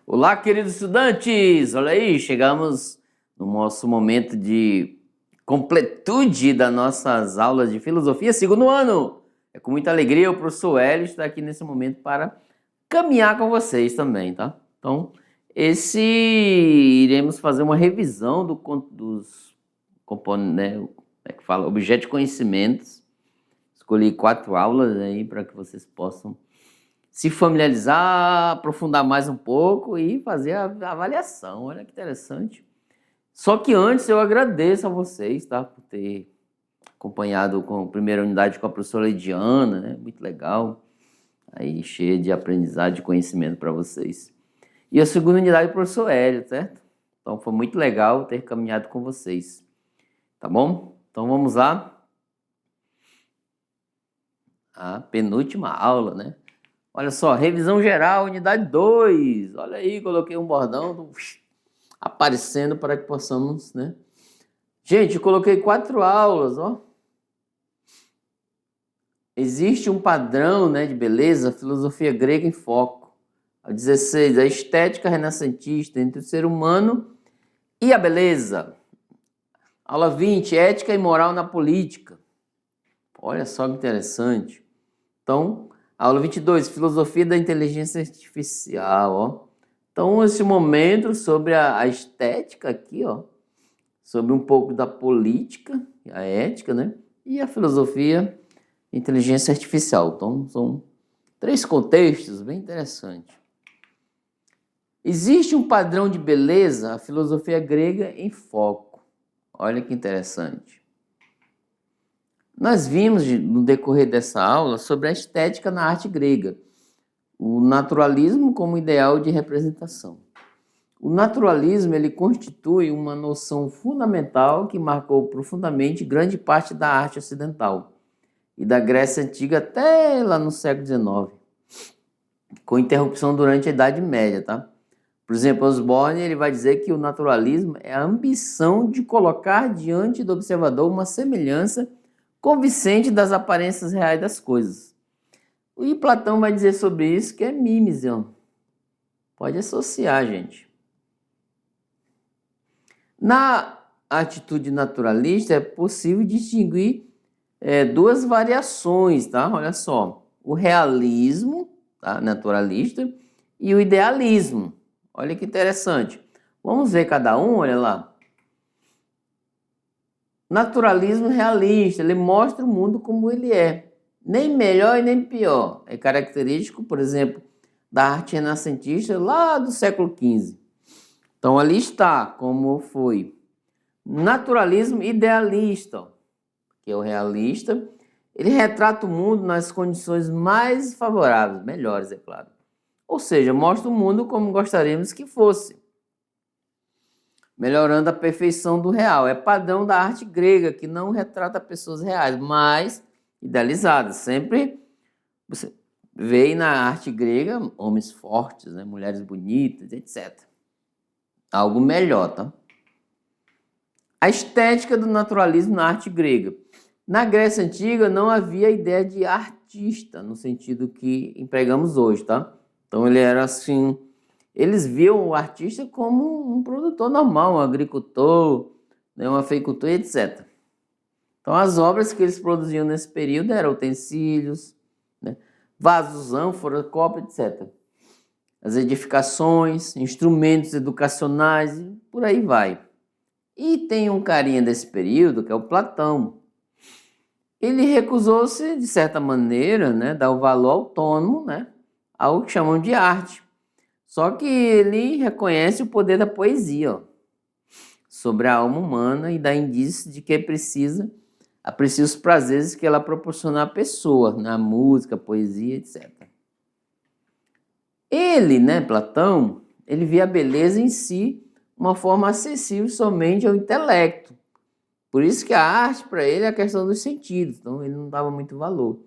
Olá, queridos estudantes! Olha aí, chegamos no nosso momento de completude das nossas aulas de filosofia, segundo ano. É com muita alegria o professor Hélio está aqui nesse momento para caminhar com vocês também, tá? Então, iremos fazer uma revisão dos componentes, né? Como é que fala? Objeto de conhecimentos. Escolhi 4 aulas aí para que vocês possam se familiarizar, aprofundar mais um pouco e fazer a avaliação. Olha que interessante. Só que antes eu agradeço a vocês, tá? Por ter acompanhado com a primeira unidade com a professora Lidiana, né? Muito legal. Aí cheia de aprendizado, de conhecimento para vocês. E a segunda unidade, o professor Hélio, certo? Então foi muito legal ter caminhado com vocês. Tá bom? Então vamos lá. A penúltima aula, né? Olha só, revisão geral, unidade 2. Olha aí, coloquei um bordão aparecendo para que possamos, né? Gente, eu coloquei 4 aulas, ó. Existe um padrão, né, de beleza, filosofia grega em foco. A 16, a estética renascentista entre o ser humano e a beleza. Aula 20, ética e moral na política. Olha só que interessante. Então, aula 22, filosofia da inteligência artificial, ó. Então, esse momento sobre a estética aqui, ó, sobre um pouco da política, a ética, né? E a filosofia, inteligência artificial. Então, são 3 contextos bem interessantes. Existe um padrão de beleza, a filosofia grega em foco. Olha que interessante. Nós vimos no decorrer dessa aula sobre a estética na arte grega, o naturalismo como ideal de representação. O naturalismo ele constitui uma noção fundamental que marcou profundamente grande parte da arte ocidental e da Grécia Antiga até lá no século XIX, com interrupção durante a Idade Média, tá? Por exemplo, Osborne ele vai dizer que o naturalismo é a ambição de colocar diante do observador uma semelhança convincente das aparências reais das coisas. E Platão vai dizer sobre isso que é mimesis, ó. Pode associar, gente. Na atitude naturalista é possível distinguir 2 variações, tá? Olha só, o realismo, tá? Naturalista, e o idealismo. Olha que interessante. Vamos ver cada um, olha lá. Naturalismo realista, ele mostra o mundo como ele é. Nem melhor e nem pior. É característico, por exemplo, da arte renascentista lá do século XV. Então ali está como foi. Naturalismo idealista, que é o realista, ele retrata o mundo nas condições mais favoráveis, melhores, é claro. Ou seja, mostra o mundo como gostaríamos que fosse, melhorando a perfeição do real. É padrão da arte grega, que não retrata pessoas reais, mas idealizadas. Sempre você vê na arte grega homens fortes, né? Mulheres bonitas, etc. Algo melhor, tá? A estética do naturalismo na arte grega. Na Grécia Antiga não havia ideia de artista, no sentido que empregamos hoje, tá? Então ele era assim, eles viam o artista como um produtor normal, um agricultor, né, um afeicultor, etc. Então as obras que eles produziam nesse período eram utensílios, né, vasos, ânforas, copa, etc. As edificações, instrumentos educacionais e por aí vai. E tem um carinha desse período que é o Platão. Ele recusou-se, de certa maneira, né, dar o valor autônomo, né, ao que chamam de arte. Só que ele reconhece o poder da poesia, ó, sobre a alma humana e dá indícios de que aprecia os prazeres que ela proporciona à pessoa, na música, poesia, etc. Ele, né, Platão, ele via a beleza em si uma forma acessível somente ao intelecto. Por isso que a arte para ele é a questão dos sentidos, então ele não dava muito valor.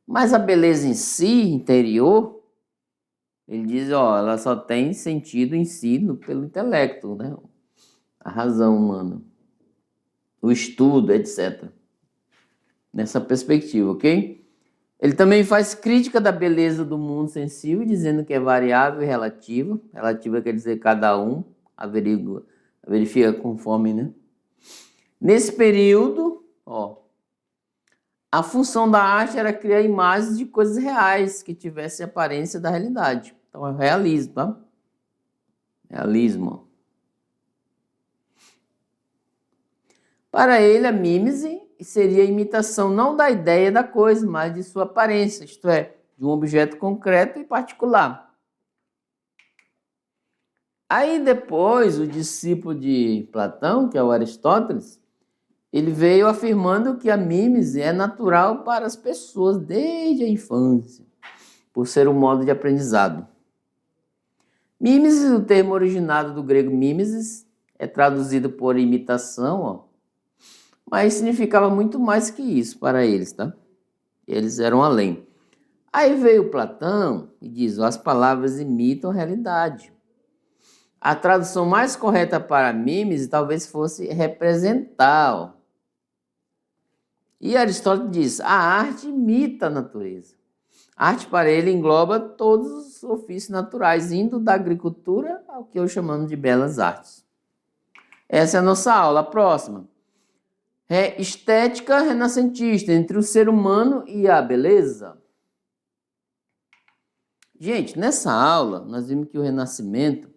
Mas a beleza em si, interior, ele diz, ó, ela só tem sentido em si pelo intelecto, né? A razão humana, o estudo, etc. Nessa perspectiva, ok? Ele também faz crítica da beleza do mundo sensível, dizendo que é variável e relativa. Relativa quer dizer cada um, verifica conforme, né? Nesse período, a função da arte era criar imagens de coisas reais que tivessem aparência da realidade. Então é o realismo, tá? Realismo. Para ele, a mímese seria a imitação não da ideia da coisa, mas de sua aparência, isto é, de um objeto concreto e particular. Aí depois, o discípulo de Platão, que é o Aristóteles, ele veio afirmando que a mímese é natural para as pessoas desde a infância, por ser um modo de aprendizado. Mimesis, o termo originado do grego mimesis, é traduzido por imitação, mas significava muito mais que isso para eles, tá? Eles eram além. Aí veio Platão e diz, as palavras imitam a realidade. A tradução mais correta para mimesis talvez fosse representar. E Aristóteles diz, a arte imita a natureza. A arte para ele engloba todos os ofícios naturais, indo da agricultura ao que eu chamo de belas artes. Essa é a nossa aula. A próxima é estética renascentista, entre o ser humano e a beleza. Gente, nessa aula nós vimos que o Renascimento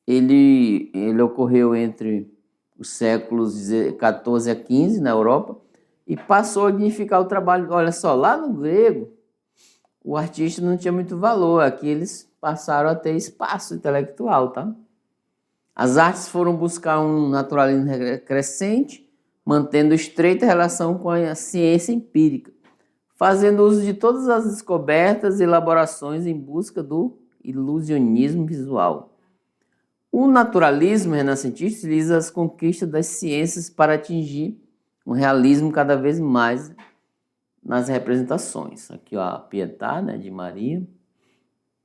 ele ocorreu entre os séculos 14 a 15 na Europa e passou a dignificar o trabalho. Olha só, lá no grego o artista não tinha muito valor, aqui eles passaram a ter espaço intelectual, tá? As artes foram buscar um naturalismo crescente, mantendo estreita relação com a ciência empírica, fazendo uso de todas as descobertas e elaborações em busca do ilusionismo visual. O naturalismo renascentista utiliza as conquistas das ciências para atingir um realismo cada vez mais nas representações. Aqui, ó, a Pietà, né, de Maria,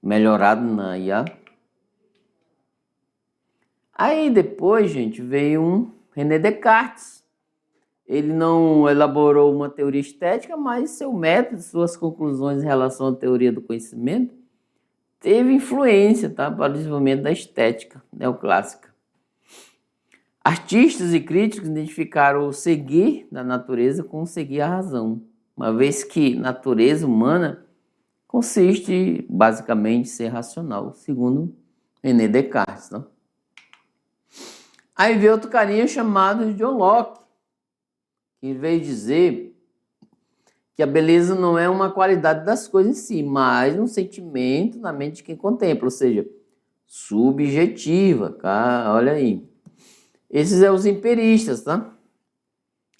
melhorado na IA. Aí depois, gente, veio um René Descartes. Ele não elaborou uma teoria estética, mas seu método, suas conclusões em relação à teoria do conhecimento teve influência, tá, para o desenvolvimento da estética neoclássica. Artistas e críticos identificaram o seguir da natureza com o seguir a razão, uma vez que natureza humana consiste basicamente em ser racional, segundo René Descartes. Tá? Aí veio outro carinha chamado John Locke, que veio dizer que a beleza não é uma qualidade das coisas em si, mas um sentimento na mente de quem contempla, ou seja, subjetiva, tá? Olha aí. Esses são os empiristas, tá?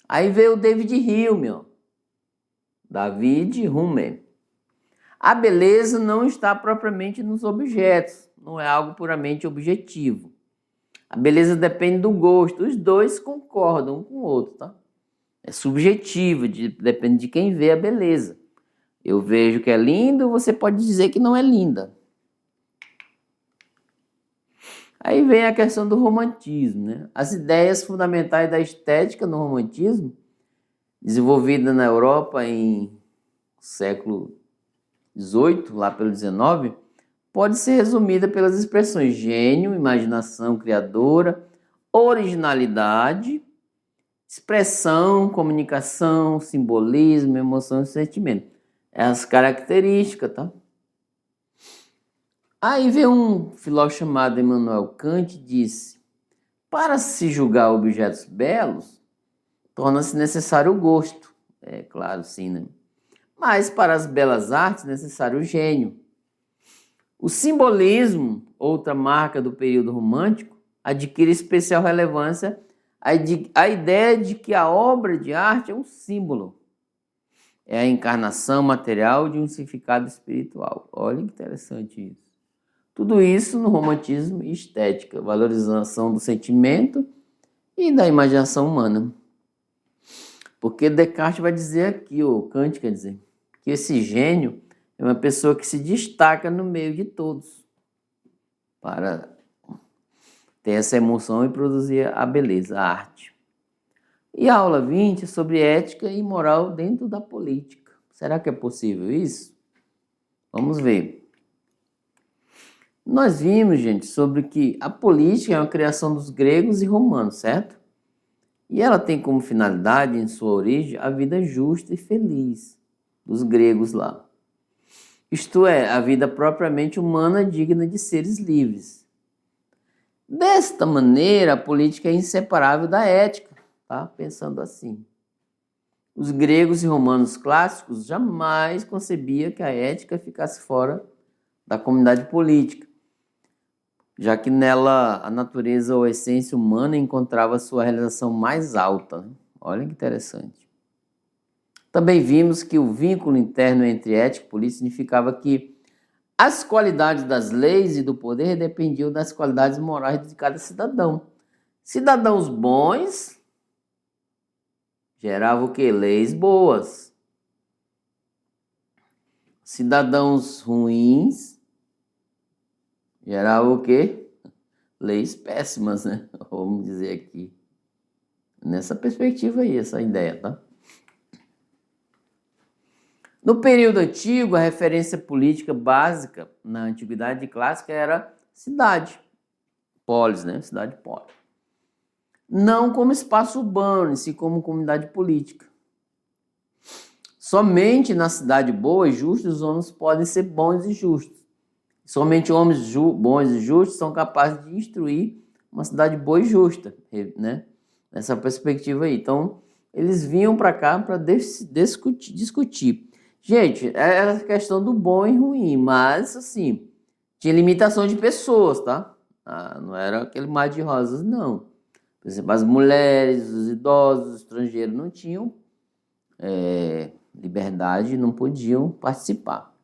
Aí veio o David Hume. A beleza não está propriamente nos objetos, não é algo puramente objetivo. A beleza depende do gosto, os dois concordam um com o outro, tá? É subjetivo, depende de quem vê a beleza. Eu vejo que é lindo, você pode dizer que não é linda. Aí vem a questão do romantismo, né? As ideias fundamentais da estética no romantismo, desenvolvida na Europa em século XVIII, lá pelo XIX, pode ser resumida pelas expressões gênio, imaginação criadora, originalidade, expressão, comunicação, simbolismo, emoção e sentimento. É as características, tá? Aí vem um filósofo chamado Immanuel Kant e disse: para se julgar objetos belos, torna-se necessário o gosto. É claro, sim, né? Mas para as belas artes é necessário o gênio. O simbolismo, outra marca do período romântico, adquire especial relevância a ideia de que a obra de arte é um símbolo. É a encarnação material de um significado espiritual. Olha que interessante isso. Tudo isso no romantismo e estética, valorização do sentimento e da imaginação humana. Porque Descartes vai dizer aqui, ou Kant quer dizer, que esse gênio é uma pessoa que se destaca no meio de todos para ter essa emoção e produzir a beleza, a arte. E a aula 20 é sobre ética e moral dentro da política. Será que é possível isso? Vamos ver. Nós vimos, gente, sobre que a política é uma criação dos gregos e romanos, certo? E ela tem como finalidade, em sua origem, a vida justa e feliz dos gregos lá. Isto é, a vida propriamente humana digna de seres livres. Desta maneira, a política é inseparável da ética, tá? Pensando assim. Os gregos e romanos clássicos jamais concebiam que a ética ficasse fora da comunidade política, já que nela a natureza ou a essência humana encontrava sua realização mais alta, né? Olha que interessante. Também vimos que o vínculo interno entre ética e política significava que as qualidades das leis e do poder dependiam das qualidades morais de cada cidadão. Cidadãos bons geravam o quê? Leis boas. Cidadãos ruins geravam o quê? Leis péssimas, né? Vamos dizer aqui. Nessa perspectiva aí, essa ideia, tá? No período antigo, a referência política básica na antiguidade clássica era cidade, polis, né? Cidade-polis. Não como espaço urbano, e sim como comunidade política. Somente na cidade boa e justa os homens podem ser bons e justos. Somente homens bons e justos são capazes de instruir uma cidade boa e justa, né? Nessa perspectiva aí. Então, eles vinham para cá para discutir. Gente, era a questão do bom e ruim, mas, assim, tinha limitação de pessoas, tá? Não era aquele mar de rosas, não. Por exemplo, as mulheres, os idosos, os estrangeiros não tinham liberdade, não podiam participar.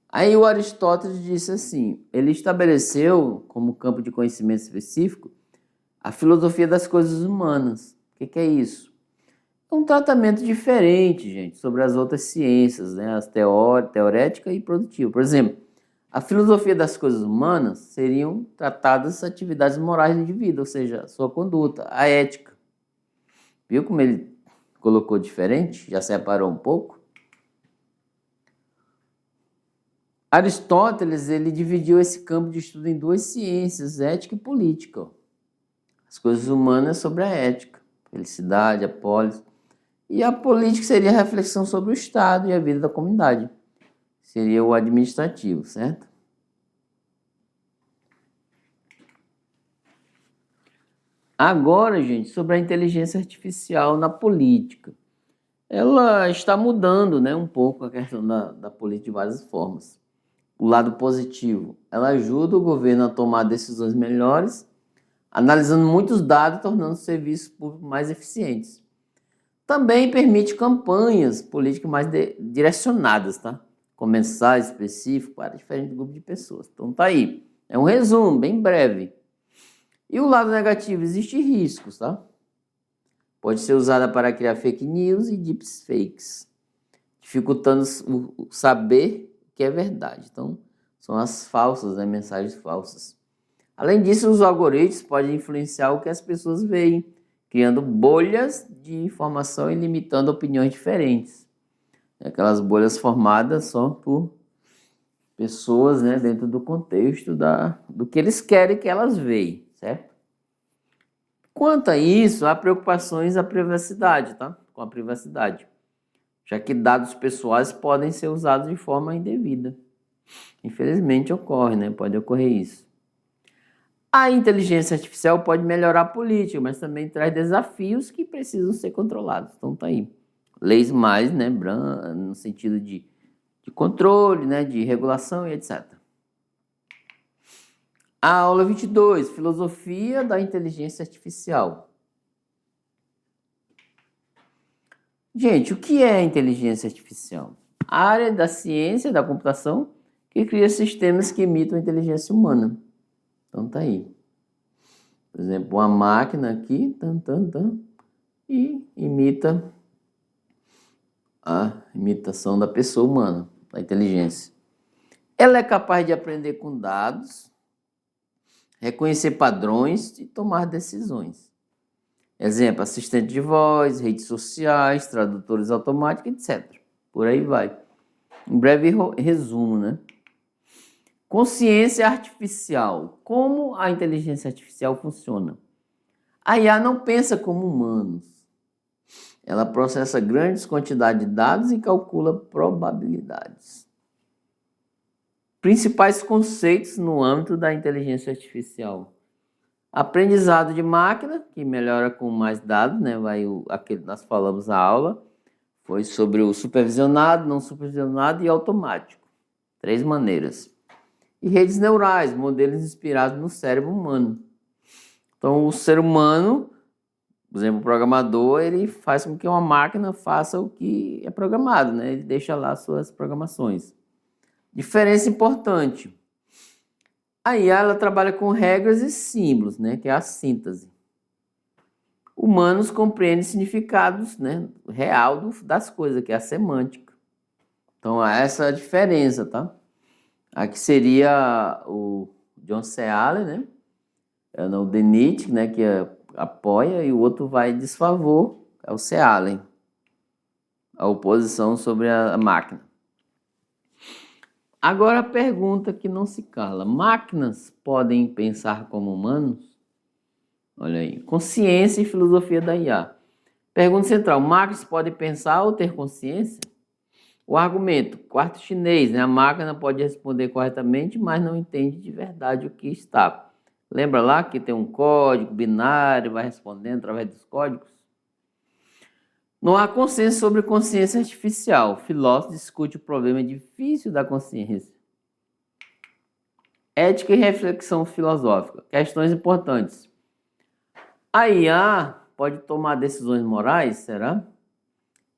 Aí o Aristóteles disse assim, ele estabeleceu como campo de conhecimento específico a filosofia das coisas humanas. O que é isso? É um tratamento diferente, gente, sobre as outras ciências, né? As teorética e produtiva. Por exemplo, a filosofia das coisas humanas seriam tratadas as atividades morais do indivíduo, ou seja, a sua conduta, a ética. Viu como ele colocou diferente? Já separou um pouco? Aristóteles, ele dividiu esse campo de estudo em duas ciências, ética e política. As coisas humanas sobre a ética, felicidade, a polis. E a política seria a reflexão sobre o Estado e a vida da comunidade. Seria o administrativo, certo? Agora, gente, sobre a inteligência artificial na política. Ela está mudando, né, um pouco a questão da política de várias formas. O lado positivo, ela ajuda o governo a tomar decisões melhores, analisando muitos dados, tornando os serviços públicos mais eficientes. Também permite campanhas políticas mais direcionadas, tá? Com mensagens específicas para diferentes grupos de pessoas. Então tá aí. É um resumo bem breve. E o lado negativo, existem riscos, tá? Pode ser usada para criar fake news e deepfakes, dificultando o saber o que é verdade. Então, são as falsas, né? Mensagens falsas. Além disso, os algoritmos podem influenciar o que as pessoas veem, criando bolhas de informação e limitando opiniões diferentes. Aquelas bolhas formadas só por pessoas, né, dentro do contexto do que eles querem que elas vejam, certo? Quanto a isso, há preocupações à privacidade, tá? Com a privacidade, já que dados pessoais podem ser usados de forma indevida. Infelizmente ocorre, né? Pode ocorrer isso. A inteligência artificial pode melhorar a política, mas também traz desafios que precisam ser controlados. Então tá aí. Leis mais, né, no sentido de controle, né, de regulação e etc. A aula 22, filosofia da inteligência artificial. Gente, o que é a inteligência artificial? A área da ciência da computação que cria sistemas que imitam a inteligência humana. Então tá aí. Por exemplo, uma máquina aqui, e imita a imitação da pessoa humana, da inteligência. Ela é capaz de aprender com dados, reconhecer padrões e tomar decisões. Exemplo, assistente de voz, redes sociais, tradutores automáticos, etc. Por aí vai. Um breve resumo, né? Consciência artificial. Como a inteligência artificial funciona? A IA não pensa como humanos. Ela processa grandes quantidades de dados e calcula probabilidades. Principais conceitos no âmbito da inteligência artificial. Aprendizado de máquina, que melhora com mais dados, né? Aquele que nós falamos na aula, foi sobre o supervisionado, não supervisionado e automático. 3 maneiras. E redes neurais, modelos inspirados no cérebro humano. Então, o ser humano, por exemplo, o programador, ele faz com que uma máquina faça o que é programado, né? Ele deixa lá suas programações. Diferença importante. A IA ela trabalha com regras e símbolos, né? Que é a síntese. Humanos compreendem significados, né? Real das coisas, que é a semântica. Então, essa é a diferença, tá? Aqui seria o John C. Allen, né? O Dennett, né? Que apoia, e o outro vai em desfavor, é o C. Allen. A oposição sobre a máquina. Agora a pergunta que não se cala. Máquinas podem pensar como humanos? Olha aí. Consciência e filosofia da IA. Pergunta central. Máquinas podem pensar ou ter consciência? O argumento. Quarto chinês, né? A máquina pode responder corretamente, mas não entende de verdade o que está. Lembra lá que tem um código binário, vai respondendo através dos códigos? Não há consenso sobre consciência artificial. O filósofo discute o problema difícil da consciência. Ética e reflexão filosófica. Questões importantes. A IA pode tomar decisões morais, será?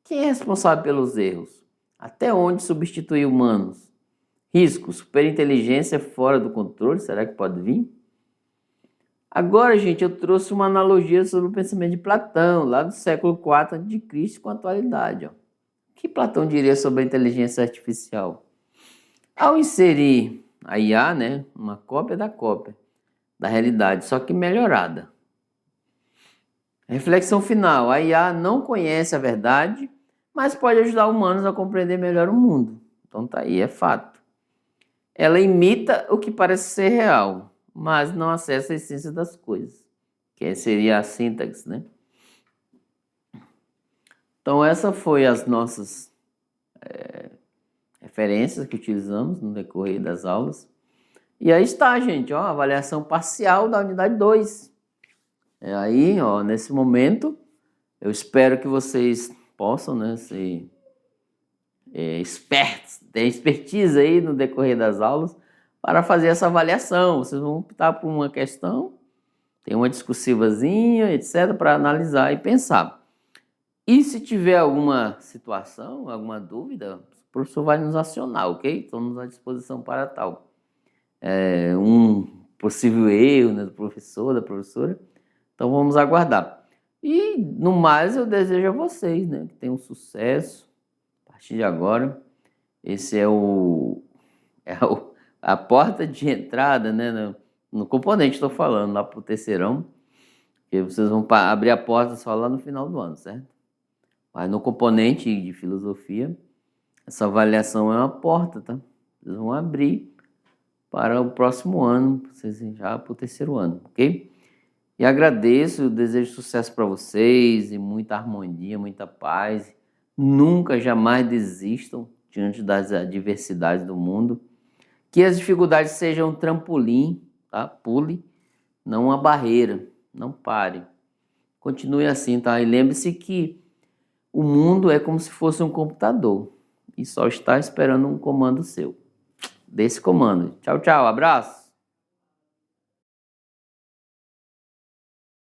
Quem é responsável pelos erros? Até onde substituir humanos? Risco, superinteligência fora do controle, será que pode vir? Agora, gente, eu trouxe uma analogia sobre o pensamento de Platão, lá do século IV a.C., com a atualidade. Ó. O que Platão diria sobre a inteligência artificial? Ao inserir a IA, né, uma cópia da realidade, só que melhorada. Reflexão final. A IA não conhece a verdade, mas pode ajudar humanos a compreender melhor o mundo. Então tá aí, é fato. Ela imita o que parece ser real, mas não acessa a essência das coisas, que seria a síntese, né? Então essa foi as nossas referências que utilizamos no decorrer das aulas. E aí está, gente, ó, a avaliação parcial da unidade 2. Aí, ó, nesse momento, eu espero que vocês possam, né, ser espertos, ter expertise aí no decorrer das aulas para fazer essa avaliação. Vocês vão optar por uma questão, tem uma discursivazinha, etc., para analisar e pensar. E se tiver alguma situação, alguma dúvida, o professor vai nos acionar, ok? Estamos à disposição para tal. Um possível erro, né, do professor, da professora. Então vamos aguardar. E no mais eu desejo a vocês, né, que tenham sucesso a partir de agora. Esse é a porta de entrada, né, no componente, estou falando, lá para o terceirão, que vocês vão abrir a porta só lá no final do ano, certo? Mas no componente de filosofia, essa avaliação é uma porta, tá? Vocês vão abrir para o próximo ano, vocês já para o terceiro ano, ok? E agradeço, desejo sucesso para vocês e muita harmonia, muita paz. Nunca, jamais desistam diante das adversidades do mundo. Que as dificuldades sejam um trampolim, tá? Pule, não uma barreira, não pare. Continue assim, tá? E lembre-se que o mundo é como se fosse um computador e só está esperando um comando seu. Desse comando. Tchau, tchau, abraço.